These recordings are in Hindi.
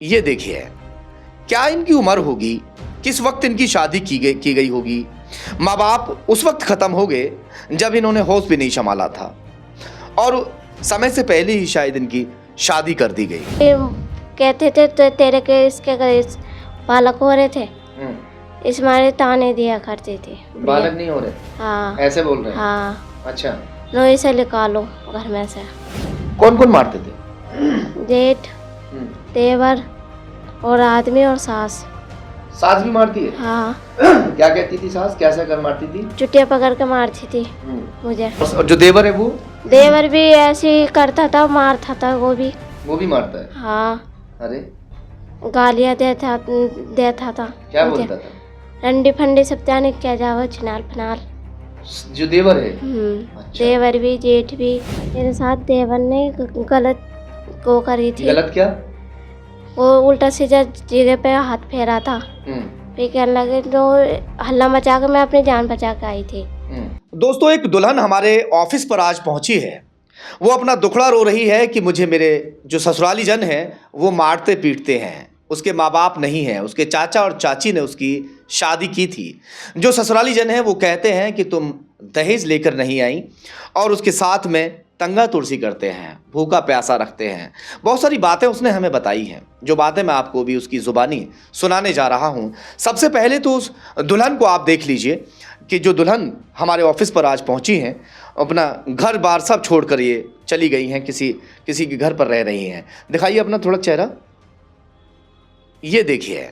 ये देखिए, क्या इनकी उम्र होगी, किस वक्त इनकी शादी की गई होगी। माँ बाप उस वक्त खत्म हो गए जब इन्होंने होश भी नहीं संभाला था और समय से पहले ही शायद इनकी शादी कर दी गई। ये कहते थे तो तेरे के इसके बालक हो रहे थे, इस मारे ताने दिया करती थी। बालक नहीं हो रहे, हाँ ऐसे बोल रहे हैं। हाँ, अच्छा, लो इसे निकालो घर में से। कौन कौन मारते थे? जेठ, देवर और आदमी और सास। सास भी मारती है? हाँ, क्या कहती थी सास, कैसे कर मारती थी? चुटिया पकड़ के मारती थी मुझे। और जो देवर है वो देवर भी ऐसे ही करता था, मारता था वो भी मारता है। हाँ, अरे गालियाँ देता था। क्या मुझे बोलता था? रंडी फंडी सब त्याने क्या जाओ चिनाल फनाल। जो देवर है? अच्छा। देवर भी जेठ भी। मेरे साथ देवर ने गलत को करी थी। गलत क्या? वो उल्टा सीधा जगह पे हाथ फेरा था। फिर कहने लगे तो हल्ला मचा के मैं अपनी जान बचा के आई थी। दोस्तों, एक दुल्हन हमारे ऑफिस पर आज पहुंची है। वो अपना दुखड़ा रो रही है कि मुझे मेरे जो ससुराली जन हैं वो मारते पीटते हैं। उसके माँ बाप नहीं हैं, उसके चाचा और चाची ने उसकी शादी की थी। जो ससुराली जन हैं वो कहते हैं कि तुम दहेज लेकर नहीं आई और उसके साथ में तंगा तुलसी करते हैं, भूखा प्यासा रखते हैं। बहुत सारी बातें उसने हमें बताई हैं, जो बातें मैं आपको भी उसकी ज़ुबानी सुनाने जा रहा हूं। सबसे पहले तो उस दुल्हन को आप देख लीजिए कि जो दुल्हन हमारे ऑफिस पर आज पहुंची हैं, अपना घर बार सब छोड़कर ये चली गई हैं, किसी के घर पर रह रही हैं। दिखाइए अपना थोड़ा चेहरा। ये देखिए,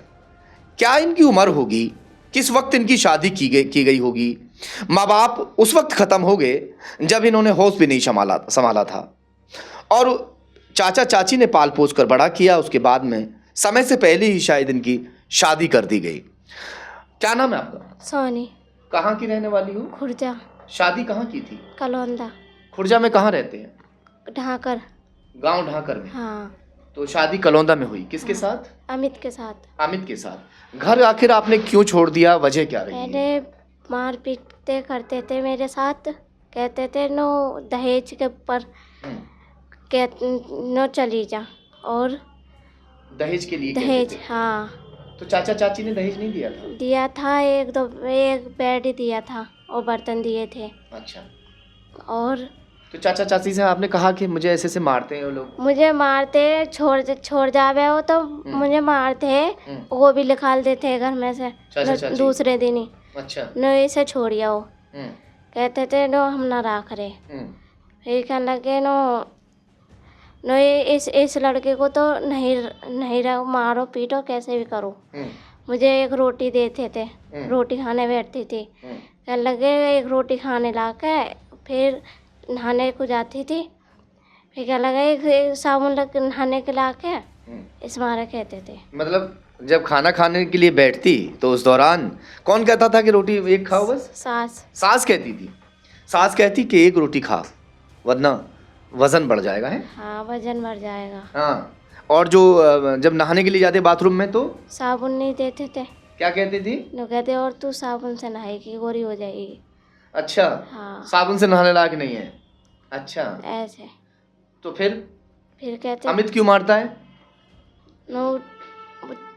क्या इनकी उम्र होगी, किस वक्त इनकी शादी की गई होगी। माँ बाप उस वक्त ख़त्म हो गए जब इन्होंने होश भी नहीं संभाला था और चाचा चाची ने पाल पोस कर बड़ा किया। उसके बाद में समय से पहले ही शायद इनकी शादी कर दी गई। क्या नाम है आपका? सोनी। कहाँ की रहने वाली हो? खुर्जा। शादी कहाँ की थी? कलौंदा। खुर्जा में कहाँ रहते हैं? ढाकर। गांव ढाकर में। हाँ। तो शादी कलौंदा में हुई, किसके साथ? अमित के साथ। अमित के साथ। घर आखिर आपने क्यों छोड़ दिया, वजह क्या रही? पहले मार पीटते करते थे मेरे साथ, कहते थे नो दहेज के ऊपर नो चली जा। और दहेज के लिए दहेज, कहते थे। हाँ तो चाचा चाची ने दहेज नहीं दिया था? दिया था, एक बेड ही दिया था और बर्तन दिए थे। अच्छा। और तो चाचा चाची से आपने कहा कि मुझे ऐसे से मारते हैं वो लोग? मुझे मारते, छोड़ जावे हो तो मुझे मारते, वो भी निकाल देते घर में से दूसरे दिन ही। अच्छा। नो इसे छोड़िया हो, कहते थे नो हम ना राख रहे। फिर कहने लगे नो ये इस लड़के को तो नहीं मारो पीटो कैसे भी करो। मुझे एक रोटी देते थे, रोटी खाने बैठती थी। कहने लगे एक रोटी खाने ला के फिर नहाने को जाती थी। फिर क्या लगा एक साबुन लग नहाने के ला के इस मारे कहते थे। मतलब जब खाना खाने के लिए बैठती तो उस दौरान कौन कहता था कि रोटी एक खाओ? बस सास कहती थी। सास कहती कि एक रोटी खा वरना वजन बढ़ जाएगा। है? हाँ, वजन बढ़ जाएगा। हाँ। और जो जब नहाने के लिए जाते बाथरूम में तो साबुन नहीं देते थे। क्या कहती थी? नो कहते और तू साबुन से नहाएगी गोरी हो जाएगी। अच्छा। हाँ। साबुन से नहाने लायक नहीं है। अच्छा। ऐसे। तो फिर कहते अमित क्यों मारता है? नो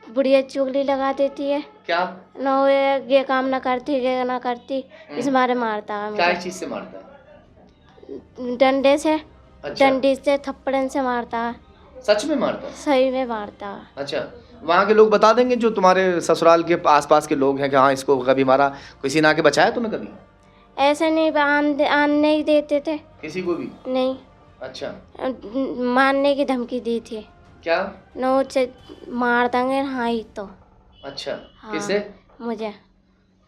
बुढ़िया चुगली लगा देती है। क्या? नो ये काम ना करती, ये ना करती, इस मारे मारता है। क्या चीज से मारता है? डंडे से। अच्छा। डंडी से, थप्पड़ से मारता है। सच में मारता है? सही में मारता है। अच्छा। वहाँ के लोग बता देंगे, जो तुम्हारे ससुराल के आसपास के लोग हैं, कि हाँ इसको कभी मारा, किसी ने आके बचाया तुम्हें कभी? ऐसे नहीं आन नहीं देते थे किसी को भी? नहीं। अच्छा। मारने की धमकी दी थी। क्या? नो मार देंगे। हाँ ही तो। अच्छा। हाँ, किसे? मुझे।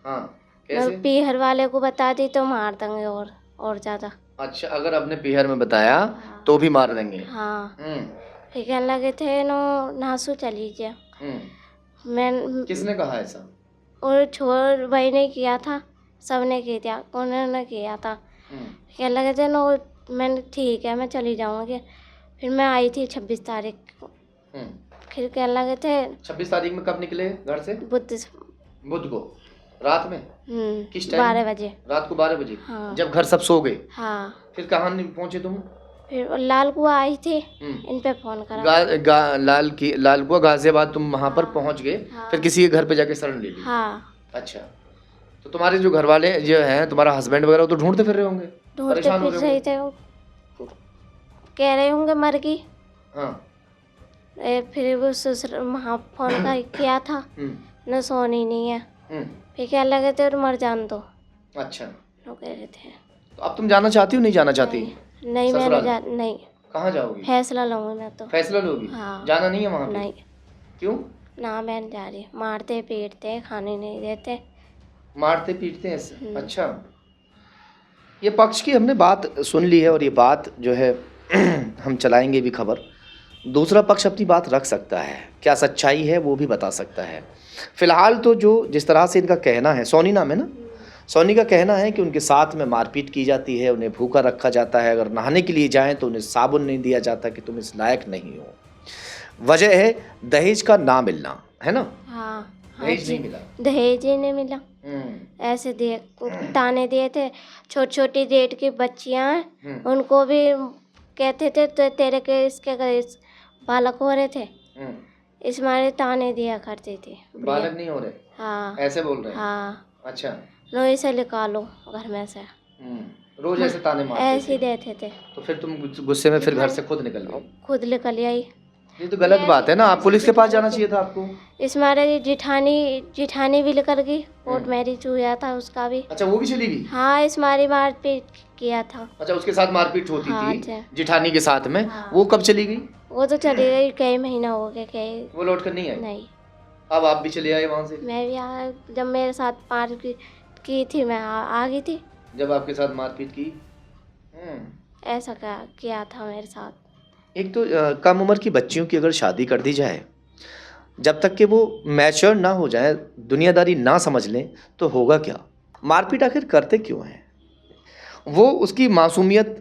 हाँ, कैसे? पीहर वाले को बता दी तो मार देंगे और ज्यादा। अच्छा, अगर आपने पीहर में बताया तो भी मार देंगे? हाँ। फिर कहने लगे थे नो नासू चली जा। मैं किसने कहा ऐसा? और छोड़ वही नहीं किया था, सबने किया, उन्होंने किया था। कहने लगे थे नो मैंने ठीक है मैं चली जाऊँगी। फिर मैं आई थी 26 तारीख को। फिर कहने लगे थे 26 तारीख में कब निकले घर से? बुध को रात में? किस टाइम? 12 बजे। रात को 12 बजे? हाँ। जब घर सब सो गए? हाँ। फिर कहाँ पहुँचे तुम? फिर लाल कुआ आई थी, इन पे फ़ोन करा। लाल कुआ गाजियाबाद तुम वहाँ पर हाँ। पहुँच गए, हाँ। फिर किसी के घर पे जाके शरण ले ली। हाँ, अच्छा, तो तुम्हारे जो घर वाले जो हैं, तुम्हारा हस्बैंड वगैरह, वो तो ढूंढते फिर रहे होंगे, ढूंढते परेशान हो फिर रहे रहे होंगे। थे, वो कह रहे होंगे मर गई। हाँ। फिर वो ससुर वहाँ फ़ोन किया था, न सोनी नहीं है। फिर क्या लगे थे, मर जान दो, अच्छा, वो कह रहे थे। तो अब तुम जाना चाहती हो, नहीं जाना चाहती? नहीं, मैंने ससुराल? नहीं, कहाँ जाओगी? फैसला लूँगी मैं तो। फैसला लोगी? हाँ। जाना नहीं है वहाँ पे? नहीं, क्यों? ना मैं नहीं जा रही। मारते पीटते, खाने नहीं देते। मारते पीटते हैं ऐसे? अच्छा, ये पक्ष की हमने बात सुन ली है, और ये बात जो है हम चलाएंगे भी खबर। दूसरा पक्ष अपनी बात रख सकता है, क्या सच्चाई है वो भी बता सकता है। फिलहाल तो जो जिस तरह से इनका कहना है, सोनी नाम है ना, सोनी का कहना है कि उनके साथ में मारपीट की जाती है, उन्हें भूखा रखा जाता है, अगर नहाने के लिए जाएं तो उन्हें साबुन नहीं दिया जाता कि तुम इस लायक नहीं हो। वजह है दहेज का ना मिलना, है ना? हाँ, दहेज नहीं मिला। दहेज ही नहीं मिला। ऐसे दिए, ताने दिए थे। छोटी छोटी डेट की बच्चियां हैं, उनको भी कहते थे तो तेरे के इसके बालक हो रहे थे, इस मारे ताने दिया करती थी। बालक नहीं हो रहे? हाँ, ऐसे बोल रहे हैं? हाँ, अच्छा, लो इसे निकालो घर में से, रोज ऐसे ताने मारते ऐसे ही देते थे। तो फिर तुम गुस्से में फिर घर से खुद निकल गए? खुद निकल आई। ये तो गलत बात है ना, आप पुलिस के पास जाना चाहिए था आपको। इस मारे जिठानी भी निकल गई, कोर्ट मैरिज हुआ था उसका भी। अच्छा, वो भी चली गई? हाँ, इस मारी मारपीट किया था। अच्छा, उसके साथ मारपीट होती हाँ, थी अच्छा। जिठानी के साथ में। हाँ। वो कब चली गई? वो तो चली गई, कई महीना हो गए। कई वो लौट कर नहीं आई? नहीं, अब आप भी चले आए वहाँ से? मैं भी जब मेरे साथ मार की थी, मैं आ गई थी। जब आपके साथ मारपीट की? ऐसा किया था मेरे साथ। एक तो कम उम्र की बच्चियों की अगर शादी कर दी जाए, जब तक कि वो मैच्योर ना हो जाए, दुनियादारी ना समझ लें, तो होगा क्या? मारपीट आखिर करते क्यों हैं? वो उसकी मासूमियत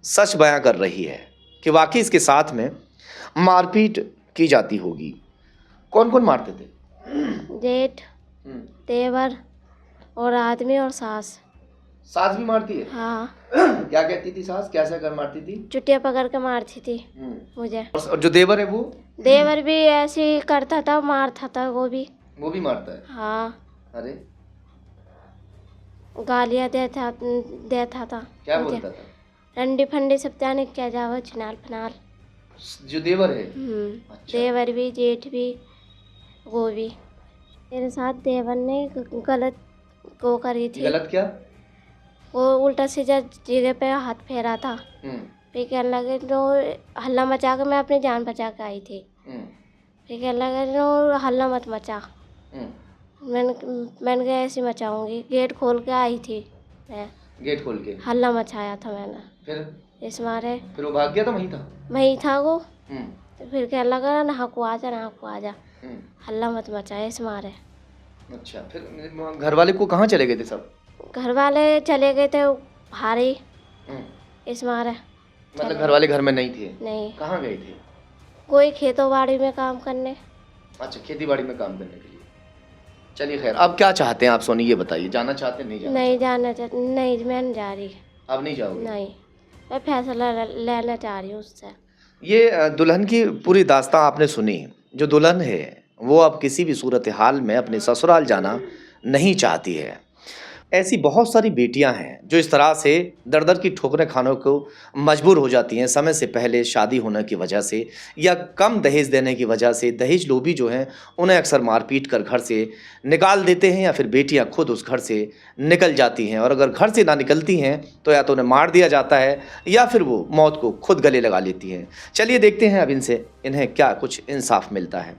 सच बयां कर रही है कि वाकई इसके साथ में मारपीट की जाती होगी। कौन कौन मारते थे? जेठ, देवर और आदमी और सास। सास भी मारती है? हाँ। क्या कहती थी सास, कैसा कर मारती थी? चुटिया पकड़ के मारती थी मुझे। और जो देवर है वो? देवर भी ऐसे ही करता था, मारता था वो भी मारता है? हाँ। अरे, गालियाँ देता था। क्या मुझे बोलता था? रंडी फंडी सब त्याने क्या जाओ, छिनाल फनाल। जो देवर है? अच्छा। देवर भी, जेठ भी, वो भी। मेरे साथ देवर ने गलत को करी थी। गलत क्या? वो उल्टा सीधा जगह पे हाथ फेरा था। फिर कहने लगे तो हल्ला मचा के मैं अपनी जान बचा के आई थी। फिर कहने लगे तो हल्ला मत मचा। मैंने कहा ऐसे मचाऊंगी। गेट खोल के आई थी मैं। गेट खोल के हल्ला मचाया था मैंने। फिर इस मारे फिर वो भाग गया था? वहीं था वो। तो फिर कहने लगा नहा को आ जा, हल्ला मत मचा इस मारे। अच्छा, फिर घर वाले को कहाँ चले गए थे सब? घर वाले चले गए थे भारी इस मारे। मतलब घर वाले घर में नहीं थे? नहीं। कहाँ गए थे? कोई खेतों बाड़ी में काम करने। अच्छा, खेती बाड़ी में काम करने के लिए। चलिए खैर, अब क्या चाहते हैं आप सोनी, ये बताइए। जाना चाहते हैं? नहीं जाना चाहते। नहीं, मैं नहीं जा रही। अब नहीं जाओगे? नहीं, मैं फैसला लेना चाह रही हूँ उससे। ये दुल्हन की पूरी दास्तां आपने सुनी। जो दुल्हन है वो अब किसी भी सूरत हाल में अपने ससुराल जाना नहीं चाहती है। ऐसी बहुत सारी बेटियां हैं जो इस तरह से दर की ठोकरें खाने को मजबूर हो जाती हैं, समय से पहले शादी होने की वजह से या कम दहेज देने की वजह से। दहेज लोभी जो हैं उन्हें अक्सर मारपीट कर घर से निकाल देते हैं, या फिर बेटियां खुद उस घर से निकल जाती हैं। और अगर घर से ना निकलती हैं तो या तो उन्हें मार दिया जाता है या फिर वो मौत को खुद गले लगा लेती हैं। चलिए देखते हैं अब इन्हें क्या कुछ इंसाफ मिलता है।